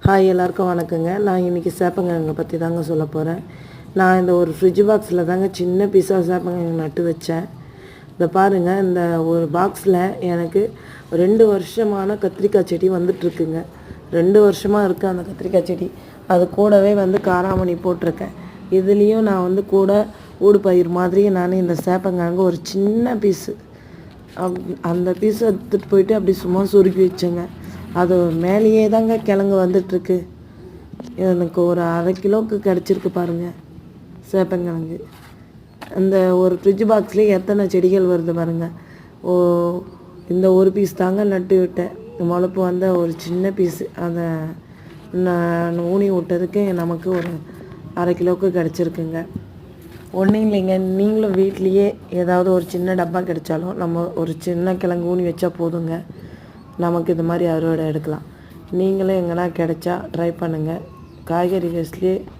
Hi எல்லாருக்கும் வணக்கங்க. நான் இன்றைக்கி சேப்பங்கிழங்கை பற்றி தாங்க சொல்ல போகிறேன். நான் இந்த ஒரு ஃப்ரிட்ஜ் பாக்ஸில் தாங்க சின்ன பீஸாக சேப்பங்கிழங்கு நட்டு வச்சேன். இதை பாருங்கள், இந்த ஒரு பாக்ஸில் எனக்கு 2 வருஷமான கத்திரிக்காய் செடி வந்துட்டுருக்குங்க. 2 வருஷமாக இருக்குது அந்த கத்திரிக்காய் செடி. அது கூடவே காராமணி போட்டிருக்கேன். இதுலேயும் நான் கூட ஊடு பயிர் மாதிரி நான் இந்த சேப்பங்கிழங்கு ஒரு சின்ன பீஸு அந்த பீஸை எடுத்துகிட்டு போயிட்டு அப்படி சும்மா சுருக்கி வச்சேங்க. அது மேலேயே தாங்க கிழங்கு வந்துட்டுருக்கு. எனக்கு ஒரு 1/2 கிலோவுக்கு கிடச்சிருக்கு பாருங்கள் சேப்பங்கிழங்கு. அந்த ஒரு ஃப்ரிட்ஜ் பாக்ஸ்லேயே எத்தனை செடிகள் வருது பாருங்கள். இந்த ஒரு பீஸ் தாங்க நட்டு விட்டேன். முளைப்பு வந்த ஒரு சின்ன பீஸு அதை நான் ஊனி விட்டதுக்கு நமக்கு ஒரு 1/2 கிலோவுக்கு கிடச்சிருக்குங்க. ஒன்றும் இல்லைங்க, நீங்களும் வீட்லேயே ஏதாவது ஒரு சின்ன டப்பா கிடைச்சாலும் நம்ம ஒரு சின்ன கிழங்கு ஊனி வச்சா போதுங்க. நமக்கு இது மாதிரி அறுவடை எடுக்கலாம். நீங்களும் எங்கன்னா கிடைச்சா ட்ரை பண்ணுங்கள். காய்கறி வேஸ்ட்லேயே